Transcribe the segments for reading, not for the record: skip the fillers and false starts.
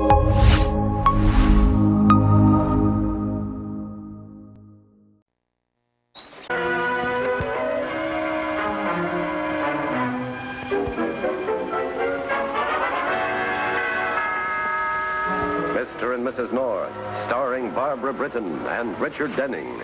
Mr. and Mrs. North, starring Barbara Britton and Richard Denning.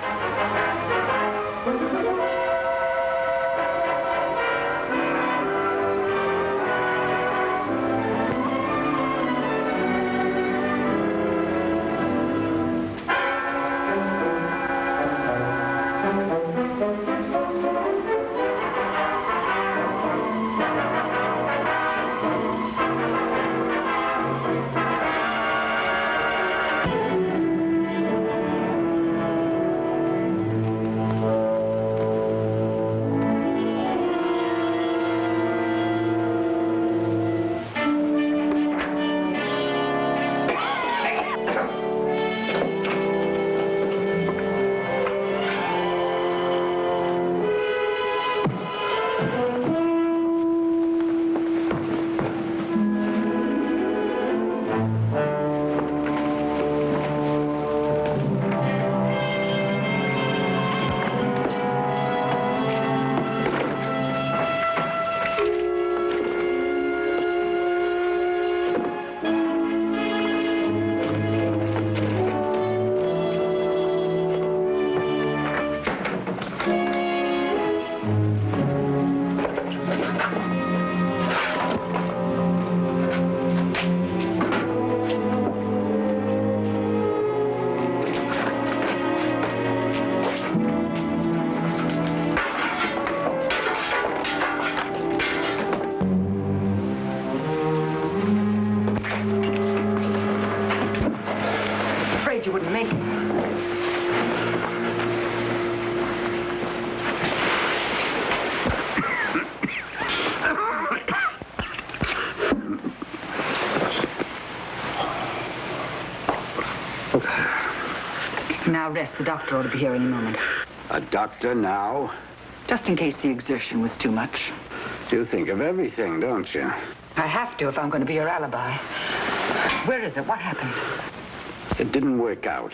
You wouldn't make it. Now rest. The doctor ought to be here any moment. A doctor now? Just in case the exertion was too much. You think of everything, don't you? I have to if I'm going to be your alibi. Where is it? What happened? It didn't work out.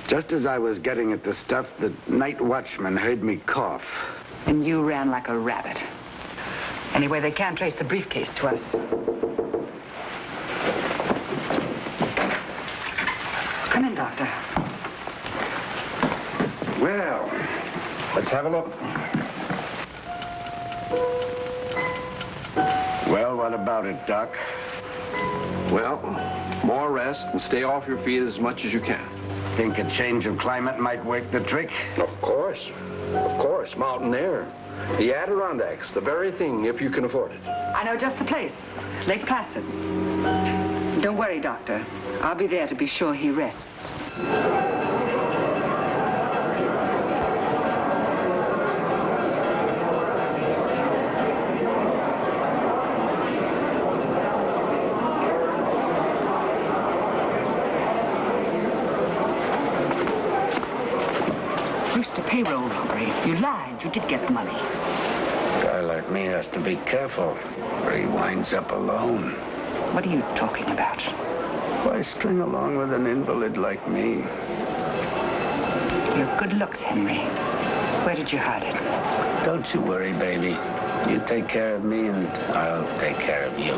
Just as I was getting at the stuff, the night watchman heard me cough. And you ran like a rabbit. Anyway, they can't trace the briefcase to us. Come in, Doctor. Well, let's have a look. Well, what about it, Doc? Well, more rest and stay off your feet as much as you can. Think a change of climate might work the trick? Of course. Of course. Mountain air. The Adirondacks, the very thing if you can afford it. I know just the place. Lake Placid. Don't worry, Doctor. I'll be there to be sure he rests. Payroll robbery. You lied. You did get the money. A guy like me has to be careful, or he winds up alone. What are you talking about? Why string along with an invalid like me? You have good looks, Henry. Where did you hide it? Don't you worry, baby. You take care of me, and I'll take care of you.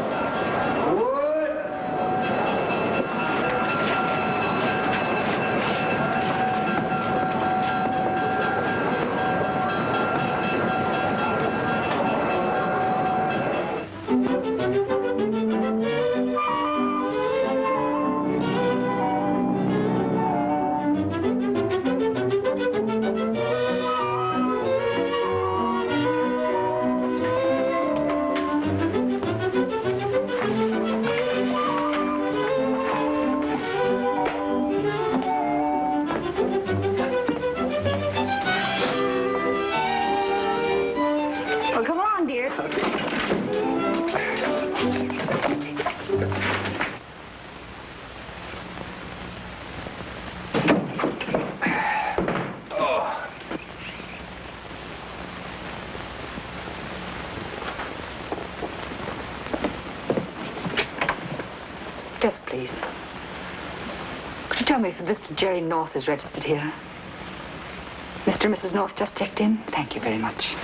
Desk, please. Could you tell me if Mr. Jerry North is registered here? Mr. and Mrs. North just checked in? Thank you very much.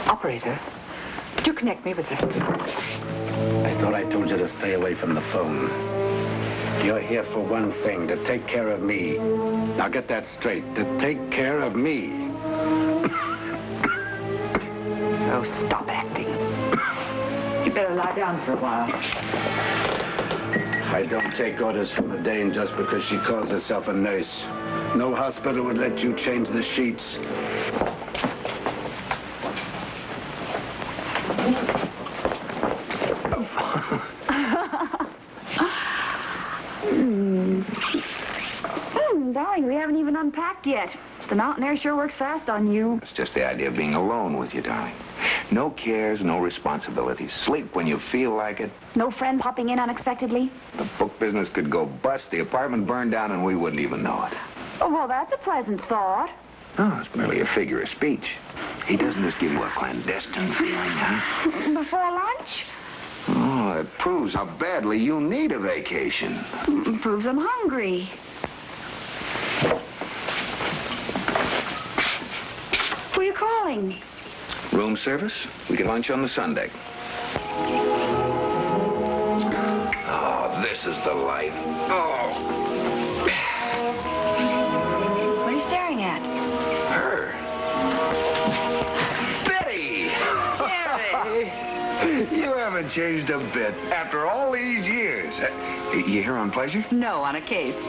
Operator, could you connect me with the... I thought I told you to stay away from the phone. You're here for one thing, to take care of me. Now get that straight, to take care of me. Oh, stop acting. You better lie down for a while. I don't take orders from a dame just because she calls herself a nurse. No hospital would let you change the sheets. Darling, we haven't even unpacked yet. The mountain air sure works fast on you. It's just the idea of being alone with you, darling. No cares, no responsibilities. Sleep when you feel like it. No friends popping in unexpectedly? The book business could go bust, the apartment burned down, and we wouldn't even know it. Oh, well, that's a pleasant thought. Oh, it's merely a figure of speech. Hey, doesn't this give you a clandestine feeling, huh? Before lunch? Oh, it proves how badly you need a vacation. Proves I'm hungry. Who are you calling? Room service. We get lunch on the Sunday. Oh, this is the life. Oh. What are you staring at? Her. Betty! Jerry! You haven't changed a bit after all these years. You here on pleasure? No, on a case.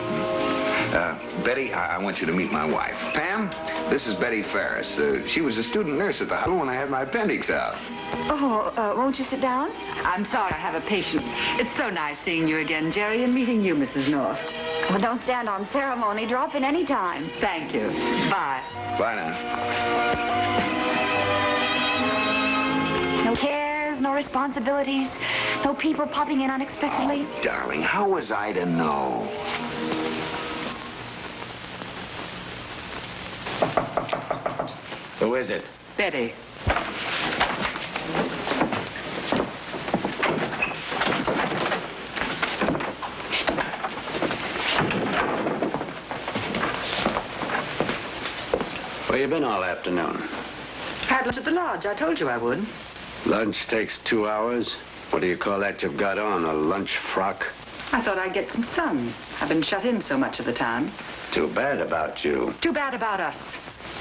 Betty, I want you to meet my wife. Pam, this is Betty Ferris. She was a student nurse at the hospital when I had my appendix out. Oh, won't you sit down? I'm sorry I have a patient. It's so nice seeing you again, Jerry, and meeting you, Mrs. North. Well, don't stand on ceremony. Drop in any time. Thank you. Bye. Bye now. No cares, no responsibilities, no people popping in unexpectedly. Oh, darling, how was I to know? Who is it? Betty. Where you been all afternoon? Had lunch at the lodge. I told you I would. Lunch takes 2 hours. What do you call that you've got on, a lunch frock? I thought I'd get some sun. I've been shut in so much of the time. Too bad about you. Too bad about us.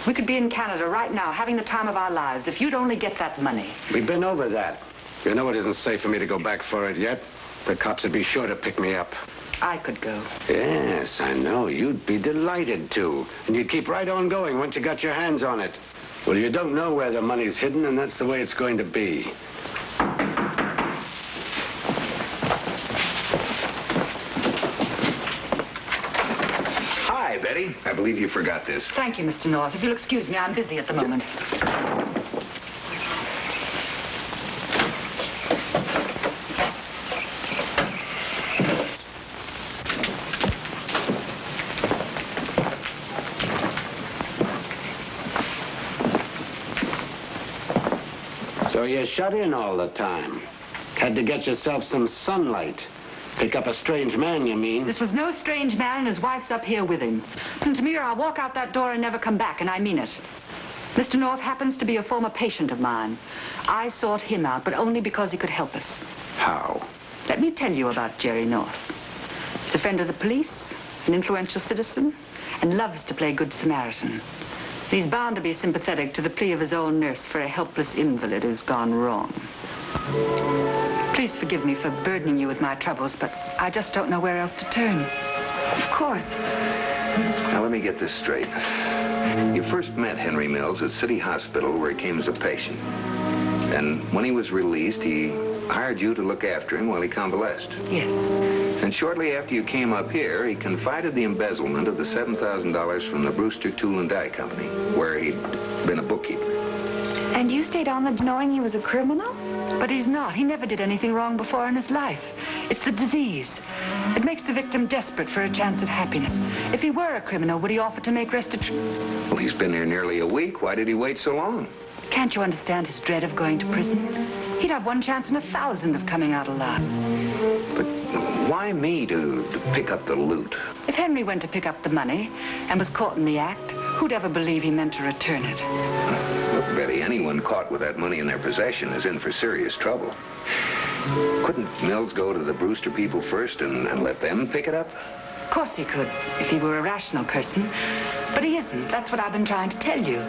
We could be in Canada right now, having the time of our lives, if you'd only get that money. We've been over that. You know it isn't safe for me to go back for it yet. The cops would be sure to pick me up. I could go. Yes, I know. You'd be delighted to. And you'd keep right on going once you got your hands on it. Well, you don't know where the money's hidden, and that's the way it's going to be. Hi, Betty. I believe you forgot this. Thank you, Mr. North. If you'll excuse me, I'm busy at the moment. So you're shut in all the time. Had to get yourself some sunlight. Pick up a strange man, you mean? This was no strange man, and his wife's up here with him. Listen to me, or I'll walk out that door and never come back, and I mean it. Mr. North happens to be a former patient of mine. I sought him out, but only because he could help us. How? Let me tell you about Jerry North. He's a friend of the police, an influential citizen, and loves to play Good Samaritan. He's bound to be sympathetic to the plea of his own nurse for a helpless invalid who's gone wrong. Please forgive me for burdening you with my troubles, but I just don't know where else to turn. Of course. Now, let me get this straight. You first met Henry Mills at City Hospital, where he came as a patient. And when he was released, he hired you to look after him while he convalesced. Yes. And shortly after you came up here, he confided the embezzlement of the $7,000 from the Brewster Tool and Die Company, where he'd been a bookkeeper. And you stayed on the knowing he was a criminal? But he's not. He never did anything wrong before in his life. It's the disease. It makes the victim desperate for a chance at happiness. If he were a criminal, would he offer to make restitution? Well, he's been here nearly a week. Why did he wait so long? Can't you understand his dread of going to prison? He'd have one chance in 1,000 of coming out alive. But why me to pick up the loot? If Henry went to pick up the money and was caught in the act, who'd ever believe he meant to return it? Look, Betty, anyone caught with that money in their possession is in for serious trouble. Couldn't Mills go to the Brewster people first and let them pick it up? Of course he could, if he were a rational person. But he isn't. That's what I've been trying to tell you.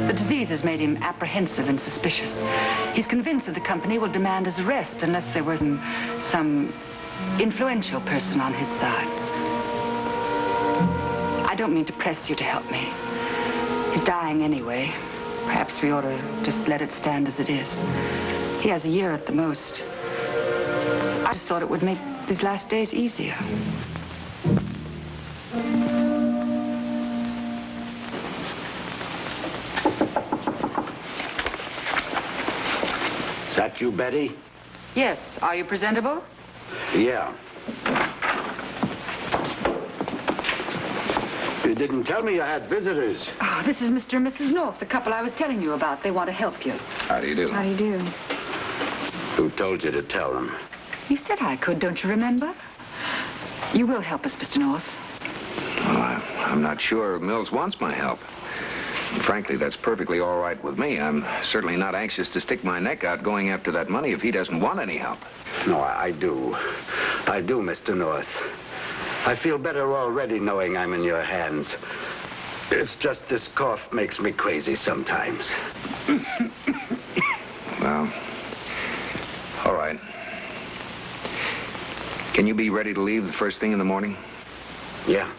The disease has made him apprehensive and suspicious. He's convinced that the company will demand his arrest unless there was some influential person on his side. I don't mean to press you to help me. He's dying anyway. Perhaps we ought to just let it stand as it is. He has a year at the most. I just thought it would make these last days easier. Is that you, Betty? Yes. Are you presentable? Yeah. You didn't tell me you had visitors. Oh, this is Mr. and Mrs. North, the couple I was telling you about. They want to help you. How do you do? How do you do? Who told you to tell them? You said I could, don't you remember? You will help us, Mr. North. Well, I'm not sure Mills wants my help. Frankly, that's perfectly all right with me. I'm certainly not anxious to stick my neck out going after that money if he doesn't want any help. No, I do. I do, Mr. North. I feel better already knowing I'm in your hands. It's just this cough makes me crazy sometimes. Well, all right. Can you be ready to leave the first thing in the morning? Yeah.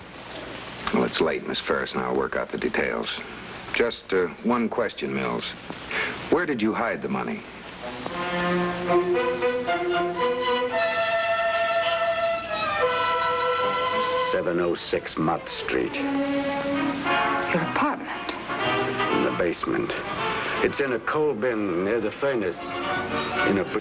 Well, it's late. Miss Ferris and I'll work out the details. Just one question, Mills. Where did you hide the money? 706 Mott Street. Your apartment? In the basement. It's in a coal bin near the furnace. In a...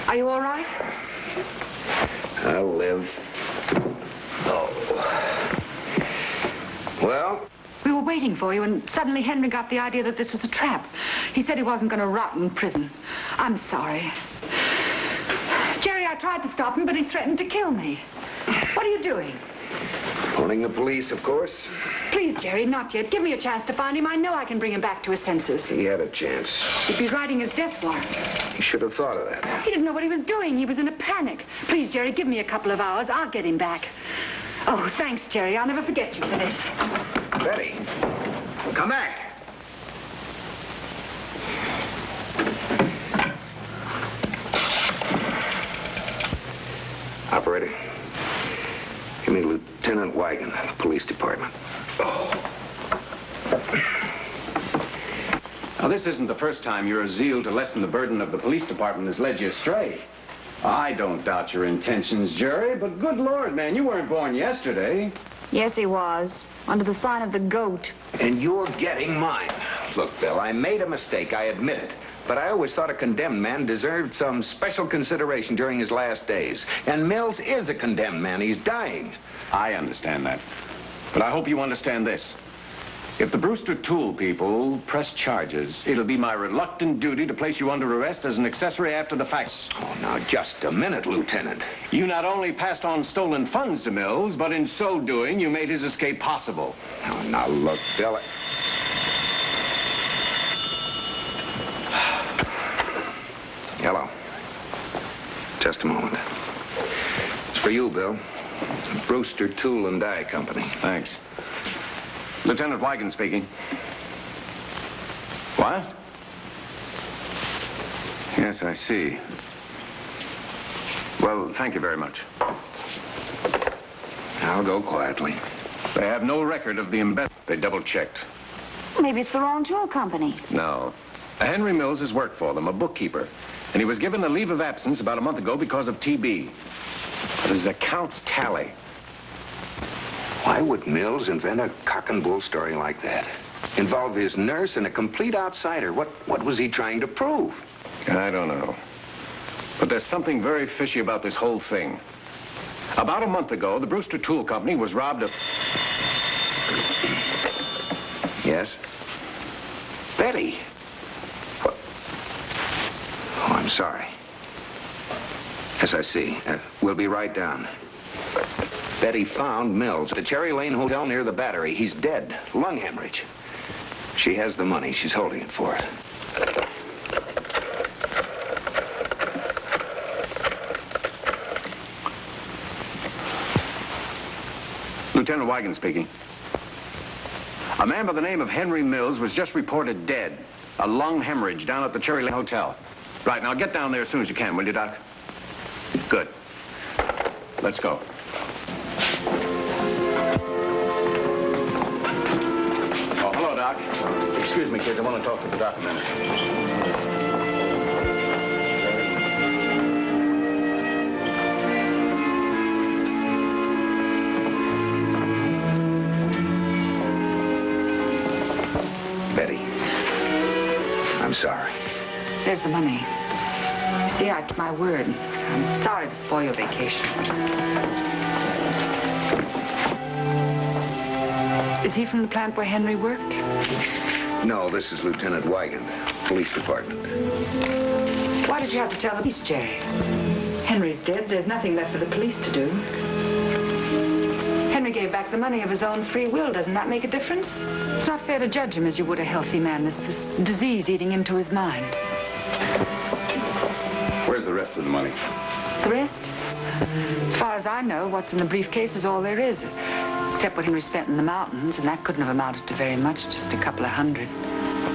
Are you all right? I'll live. Oh. Well? We were waiting for you, and suddenly Henry got the idea that this was a trap. He said he wasn't going to rot in prison. I'm sorry. Jerry, I tried to stop him, but he threatened to kill me. What are you doing? Phoning the police, of course. Please, Jerry, not yet. Give me a chance to find him. I know I can bring him back to his senses. He had a chance. If he's writing his death warrant. He should have thought of that. He didn't know what he was doing. He was in a panic. Please, Jerry, give me a couple of hours. I'll get him back. Oh, thanks, Jerry. I'll never forget you for this. Betty, come back. Operator, give me Lieutenant Weigand, police department. Now, this isn't the first time your zeal to lessen the burden of the police department has led you astray. I don't doubt your intentions, Jerry, but good Lord, man, you weren't born yesterday. Yes, he was. Under the sign of the goat. And you're getting mine. Look, Bill, I made a mistake, I admit it. But I always thought a condemned man deserved some special consideration during his last days. And Mills is a condemned man. He's dying. I understand that. But I hope you understand this. If the Brewster Tool people press charges, it'll be my reluctant duty to place you under arrest as an accessory after the fact. Oh, now, just a minute, Lieutenant. You not only passed on stolen funds to Mills, but in so doing, you made his escape possible. Oh, now, look, Bill. Hello. Just a moment. It's for you, Bill. Brewster Tool and Die Company. Thanks. Lieutenant Weigand speaking. What? Yes, I see. Well, thank you very much. I'll go quietly. They have no record of the embezzlement. They double-checked. Maybe it's the wrong tool company. No. Henry Mills has worked for them, a bookkeeper. And he was given a leave of absence about a month ago because of TB. But his accounts tally. Why would Mills invent a cock and bull story like that? Involve his nurse and a complete outsider. What was he trying to prove? I don't know. But there's something very fishy about this whole thing. About a month ago, the Brewster Tool Company was robbed of... Yes? Betty. What? Oh, I'm sorry. Yes, I see. We'll be right down. Betty found Mills at the Cherry Lane Hotel near the Battery. He's dead. Lung hemorrhage. She has the money. She's holding it for it. Lieutenant Weigand speaking. A man by the name of Henry Mills was just reported dead. A lung hemorrhage down at the Cherry Lane Hotel. Right, now get down there as soon as you can, will you, Doc? Good. Let's go. Oh, hello, Doc. Excuse me, kids. I want to talk to the doc a minute. Betty, I'm sorry. There's the money. You see, I kept my word. I'm sorry to spoil your vacation. Is he from the plant where Henry worked? No, this is Lieutenant Weigand, Police Department. Why did you have to tell the police, Jerry? Henry's dead. There's nothing left for the police to do. Henry gave back the money of his own free will. Doesn't that make a difference? It's not fair to judge him as you would a healthy man. This disease eating into his mind. Where's the rest of the money? The rest? As far as I know, what's in the briefcase is all there is. Except what Henry spent in the mountains, and that couldn't have amounted to very much, just a couple of hundred.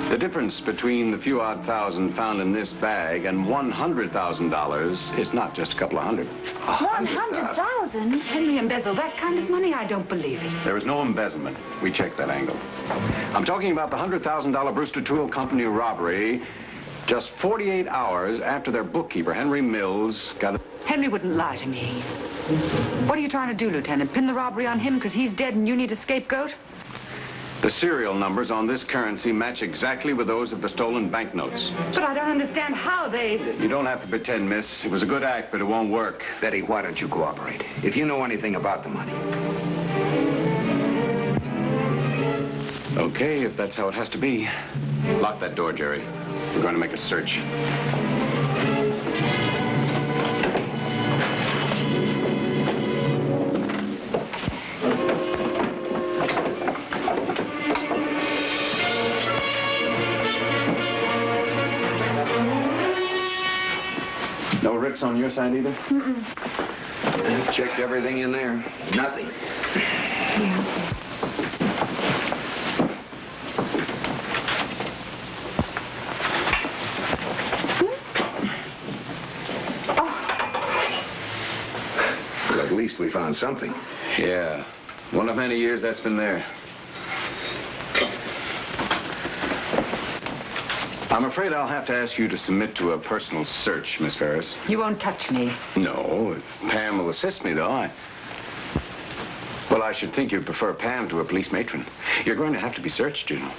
The difference between the few odd thousand found in this bag and $100,000 is not just a couple of hundred. 100,000? Henry embezzled that kind of money? I don't believe it. There was no embezzlement. We checked that angle. I'm talking about the $100,000 Brewster Tool Company robbery just 48 hours after their bookkeeper, Henry Mills, got... Henry wouldn't lie to me. What are you trying to do, Lieutenant? Pin the robbery on him because he's dead and you need a scapegoat? The serial numbers on this currency match exactly with those of the stolen banknotes. But I don't understand how they... You don't have to pretend, miss. It was a good act, but it won't work. Betty, why don't you cooperate? If you know anything about the money. Okay, if that's how it has to be. Lock that door, Jerry. We're going to make a search. No rips on your side either? I've checked everything in there. Nothing. Yeah. Well, at least we found something. Yeah. One of many years that's been there. I'm afraid I'll have to ask you to submit to a personal search, Miss Ferris. You won't touch me. No, if Pam will assist me, though, Well, I should think you'd prefer Pam to a police matron. You're going to have to be searched, you know.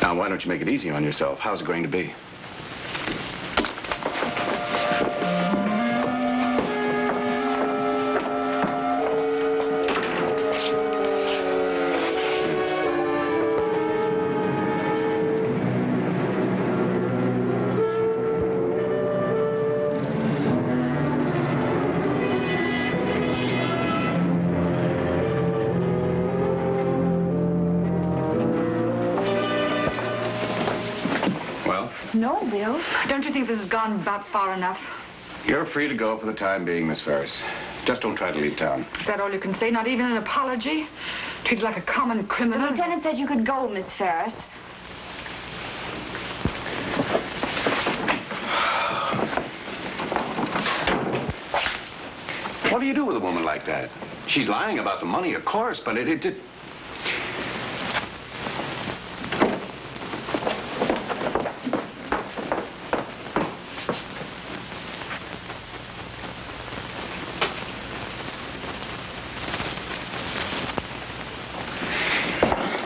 Now, why don't you make it easy on yourself? How's it going to be? No, Bill. Don't you think this has gone about far enough? You're free to go for the time being, Miss Ferris. Just don't try to leave town. Is that all you can say? Not even an apology? Treated like a common criminal? The lieutenant said you could go, Miss Ferris. What do you do with a woman like that? She's lying about the money, of course, but it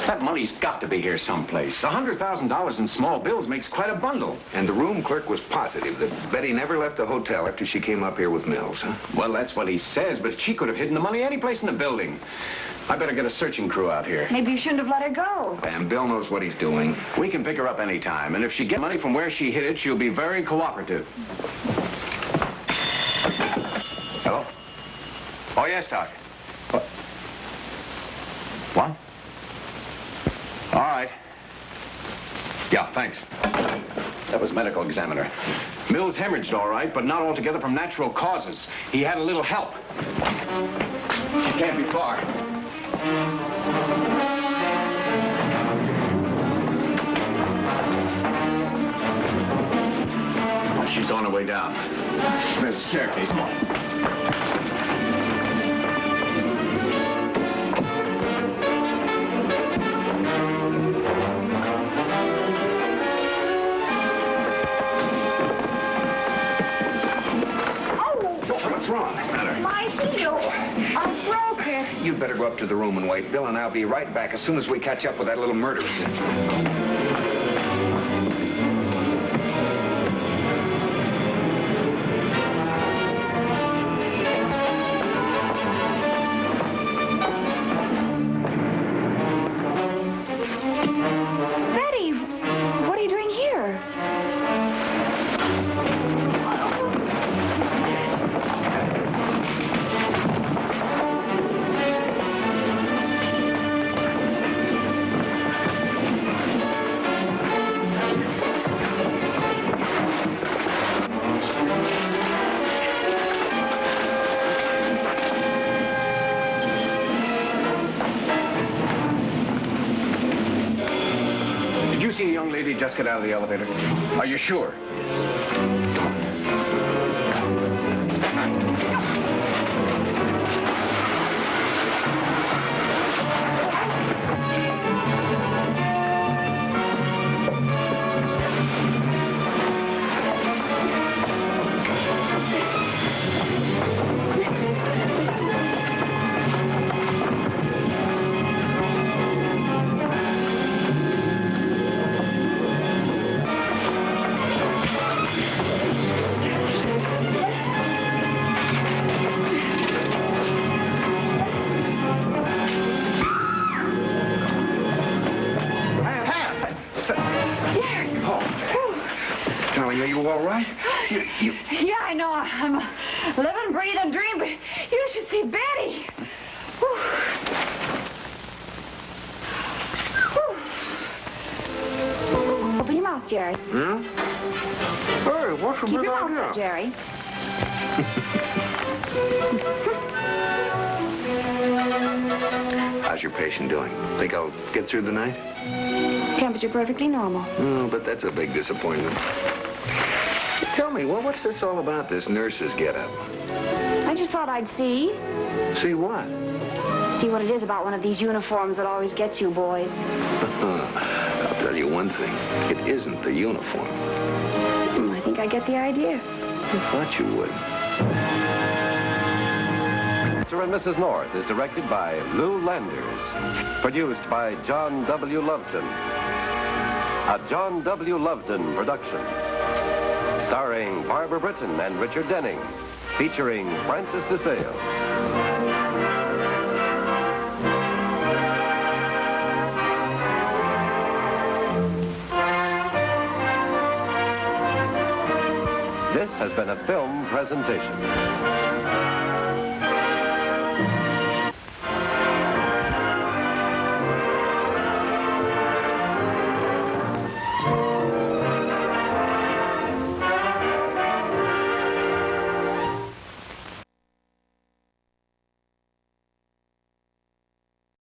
That money's got to be here someplace. $100,000 in small bills makes quite a bundle. And the room clerk was positive that Betty never left the hotel after she came up here with Mills, huh? Well, that's what he says, but she could have hidden the money any place in the building. I better get a searching crew out here. Maybe you shouldn't have let her go. And Bill knows what he's doing. We can pick her up any time, and if she gets money from where she hid it, she'll be very cooperative. Hello? Oh, yes, Doc. What? All right. Yeah, thanks. That was medical examiner. Mills hemorrhaged all right, but not altogether from natural causes. He had a little help. She can't be far. She's on her way down. There's a staircase. Come on. What's wrong? What's the matter? My heel. I broke it. You'd better go up to the room and wait. Bill and I'll be right back as soon as we catch up with that little murderess. Betty, what are you doing here? See a young lady just get out of the elevator? Are you sure? Are you all right? Yeah, I know. I'm a living, breathing dream, but you should see Betty. Whew. Whew. Open your mouth, Jerry. Hmm? Hey, what's the Keep big your mouth idea? shut, Jerry. How's your patient doing? Think I'll get through the night? Temperature perfectly normal. Oh, but that's a big disappointment. Tell me, what's this all about, this nurse's get-up? I just thought I'd see. See what? See what it is about one of these uniforms that always gets you boys. I'll tell you one thing. It isn't the uniform. I think I get the idea. I thought you would. Mr. and Mrs. North is directed by Lou Landers. Produced by John W. Loveton. A John W. Loveton production. Starring Barbara Britton and Richard Denning. Featuring Francis DeSales. This has been a film presentation.